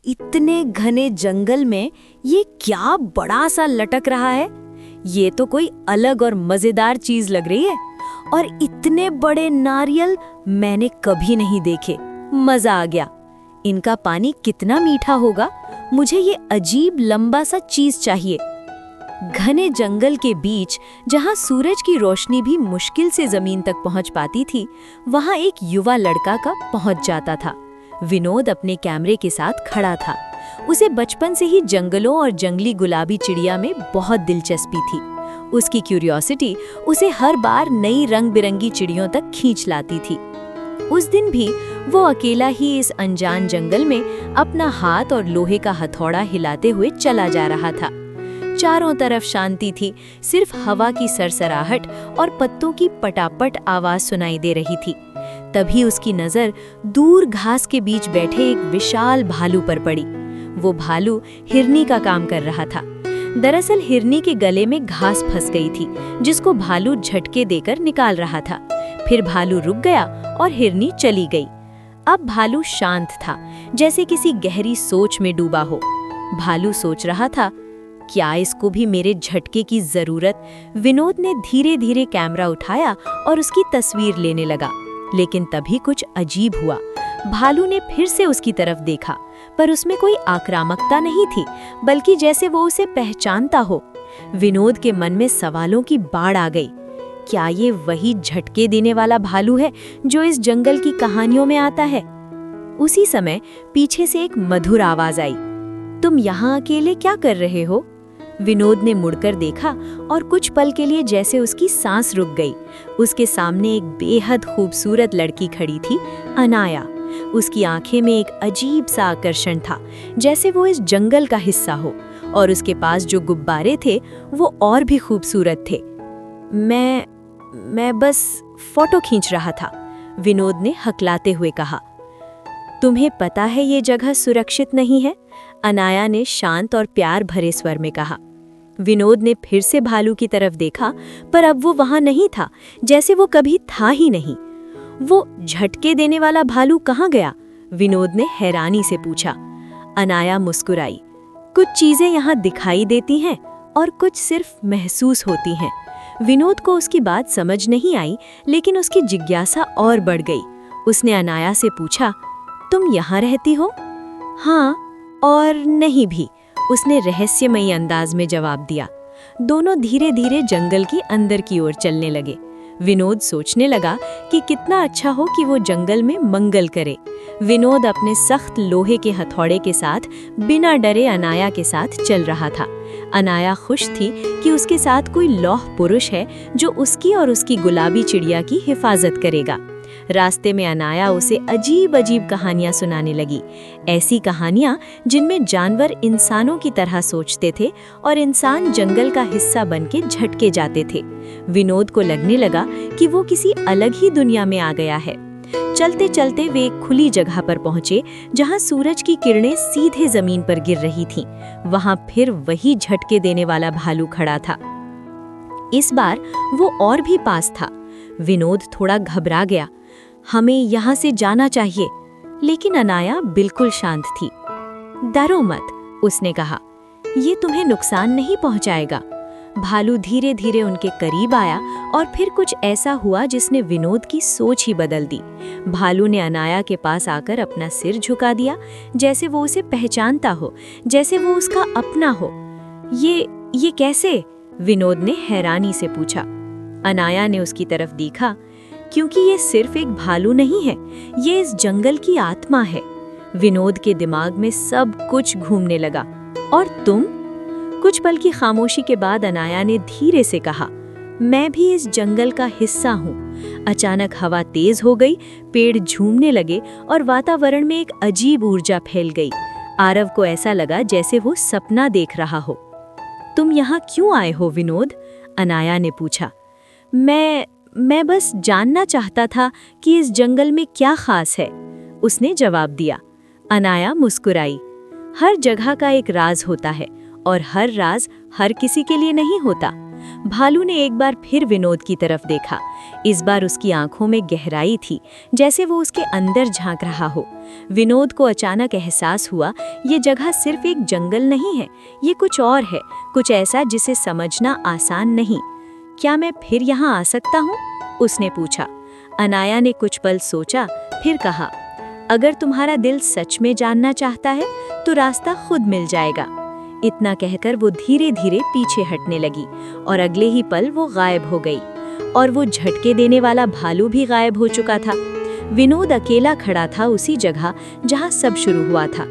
इतने घने जंगल में ये क्या बड़ा सा लटक रहा है। ये तो कोई अलग और मजेदार चीज लग रही है। और इतने बड़े नारियल मैंने कभी नहीं देखे। मजा आ गया। इनका पानी कितना मीठा होगा। मुझे ये अजीब लंबा सा चीज चाहिए। घने जंगल के बीच जहां सूरज की रोशनी भी मुश्किल से जमीन तक पहुंच पाती थी, वहां एक युवा लड़का का पहुंच जाता था। विनोद अपने कैमरे के साथ खड़ा था। उसे बचपन से ही जंगलों और जंगली गुलाबी चिड़िया में बहुत दिलचस्पी थी। उसकी क्यूरियोसिटी उसे हर बार नई रंग बिरंगी चिड़ियों तक खींच लाती थी। उस दिन भी वो अकेला ही इस अनजान जंगल में अपना हाथ और लोहे का हथौड़ा हिलाते हुए चला जा रहा था। चारों तरफ शांति थी, सिर्फ हवा की सरसराहट और पत्तों की पटापट आवाज सुनाई दे रही थी। तभी उसकी नजर दूर घास के बीच बैठे एक विशाल भालू पर पड़ी। वो भालू हिरनी का काम कर रहा था। दरअसल हिरनी के गले में घास फंस गई थी, जिसको भालू झटके देकर निकाल रहा था। फिर भालू रुक गया और हिरनी चली गई। अब भालू शांत था, जैसे किसी गहरी सोच में डूबा हो। भालू सोच रहा था, क्या इसको भी मेरे झटके की जरूरत? विनोद ने धीरे धीरे कैमरा उठाया और उसकी तस्वीर लेने लगा। लेकिन तभी कुछ अजीब हुआ। भालू ने फिर से उसकी तरफ देखा, पर उसमें कोई आक्रामकता नहीं थी, बल्कि जैसे वो उसे पहचानता हो। विनोद के मन में सवालों की बाढ़ आ गई। क्या ये वही झटके देने वाला भालू है जो इस जंगल की कहानियों में आता है? उसी समय पीछे से एक मधुर आवाज आई। तुम यहाँ अकेले क्या कर रहे हो? विनोद ने मुड़कर देखा और कुछ पल के लिए जैसे उसकी सांस रुक गई। उसके सामने एक बेहद खूबसूरत लड़की खड़ी थी, अनाया। उसकी आंखें में एक अजीब सा आकर्षण था, जैसे वो इस जंगल का हिस्सा हो। और उसके पास जो गुब्बारे थे वो और भी खूबसूरत थे। मैं बस फोटो खींच रहा था, विनोद ने हकलाते हुए कहा। तुम्हें पता है ये जगह सुरक्षित नहीं है? अनाया ने शांत और प्यार भरे स्वर में कहा। विनोद ने फिर से भालू की तरफ देखा, पर अब वो वहां नहीं था, जैसे वो कभी था ही नहीं। वो झटके देने वाला भालू कहाँ गया? विनोद ने हैरानी से पूछा। अनाया मुस्कुराई। कुछ चीजें यहाँ दिखाई देती हैं और कुछ सिर्फ महसूस होती हैं। विनोद को उसकी बात समझ नहीं आई, लेकिन उसकी जिज्ञासा और बढ़ गई। उसने अनाया से पूछा, तुम यहाँ रहती हो? हाँ और नहीं भी, उसने रहस्यमयी अंदाज में जवाब दिया। दोनों धीरे धीरे जंगल की अंदर की ओर चलने लगे। विनोद सोचने लगा कि कितना अच्छा हो कि वो जंगल में मंगल करे। विनोद अपने सख्त लोहे के हथौड़े के साथ बिना डरे अनाया के साथ चल रहा था। अनाया खुश थी कि उसके साथ कोई लौह पुरुष है जो उसकी और उसकी गुलाबी चिड़िया की हिफाजत करेगा। रास्ते में अनाया उसे अजीब अजीब कहानियां सुनाने लगी। ऐसी कहानियां जिनमें जानवर इंसानों की तरह सोचते थे और इंसान जंगल का हिस्सा बनके झटके जाते थे। विनोद को लगने लगा कि वो किसी अलग ही दुनिया में आ गया है। चलते चलते वे एक खुली जगह पर पहुंचे, जहां सूरज की किरणें सीधे जमीन पर गिर रही थीं। वहां फिर वही झटके देने वाला भालू खड़ा था। इस बार वो और भी पास था। विनोद थोड़ा घबरा गया। हमें यहाँ से जाना चाहिए, लेकिन अनाया बिल्कुल शांत थी। डरो मत, उसने कहा, ये तुम्हें नुकसान नहीं पहुंचाएगा। भालू धीरे धीरे उनके करीब आया और फिर कुछ ऐसा हुआ जिसने विनोद की सोच ही बदल दी। भालू ने अनाया के पास आकर अपना सिर झुका दिया, जैसे वो उसे पहचानता हो, जैसे वो उसका अपना हो। ये कैसे? विनोद ने हैरानी से पूछा। अनाया ने उसकी तरफ देखा। क्योंकि ये सिर्फ एक भालू नहीं है, ये इस जंगल की आत्मा है। विनोद के दिमाग में सब कुछ घूमने लगा। और तुम? कुछ पल की खामोशी के बाद अनाया ने धीरे से कहा, मैं भी इस जंगल का हिस्सा हूँ। अचानक हवा तेज हो गई, पेड़ झूमने लगे और वातावरण में एक अजीब ऊर्जा फैल गई। आरव को ऐसा लगा जैसे वो सपना देख रहा हो। तुम यहाँ क्यों आए हो विनोद? अनाया ने पूछा। मैं बस जानना चाहता था कि इस जंगल में क्या खास है, उसने जवाब दिया। अनाया मुस्कुराई। हर जगह का एक राज होता है और हर राज हर किसी के लिए नहीं होता। भालू ने एक बार फिर विनोद की तरफ देखा। इस बार उसकी आंखों में गहराई थी, जैसे वो उसके अंदर झांक रहा हो। विनोद को अचानक एहसास हुआ, ये जगह सिर्फ एक जंगल नहीं है, ये कुछ और है, कुछ ऐसा जिसे समझना आसान नहीं। क्या मैं फिर यहाँ आ सकता हूँ? उसने पूछा। अनाया ने कुछ पल सोचा, फिर कहा, अगर तुम्हारा दिल सच में जानना चाहता है तो रास्ता खुद मिल जाएगा। इतना कहकर वो धीरे धीरे पीछे हटने लगी और अगले ही पल वो गायब हो गई और वो झटके देने वाला भालू भी गायब हो चुका था। विनोद अकेला खड़ा था उसी जगह जहां सब शुरू हुआ था।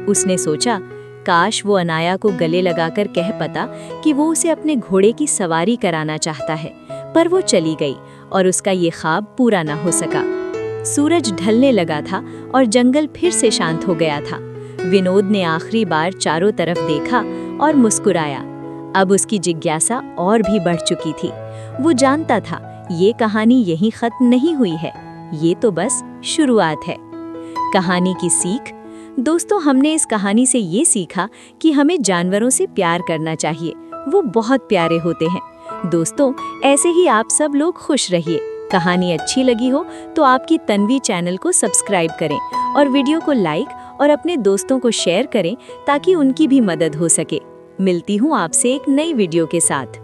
उसने सोचा, काश वो अनाया को गले लगाकर कह पाता कि वो उसे अपने घोड़े की सवारी कराना चाहता है, पर वो चली गई और उसका ये ख्वाब पूरा ना हो सका। सूरज ढलने लगा था और जंगल फिर से शांत हो गया था। विनोद ने आखिरी बार चारों तरफ देखा और मुस्कुराया। अब उसकी जिज्ञासा और भी बढ़ चुकी थी। वो जानता था ये कहानी यहीं खत्म नहीं हुई है, ये तो बस शुरुआत है। कहानी की सीख। दोस्तों, हमने इस कहानी से ये सीखा कि हमें जानवरों से प्यार करना चाहिए, वो बहुत प्यारे होते हैं। दोस्तों, ऐसे ही आप सब लोग खुश रहिए। कहानी अच्छी लगी हो तो आपकी तन्वी चैनल को सब्सक्राइब करें और वीडियो को लाइक और अपने दोस्तों को शेयर करें ताकि उनकी भी मदद हो सके। मिलती हूँ आपसे एक नई वीडियो के साथ।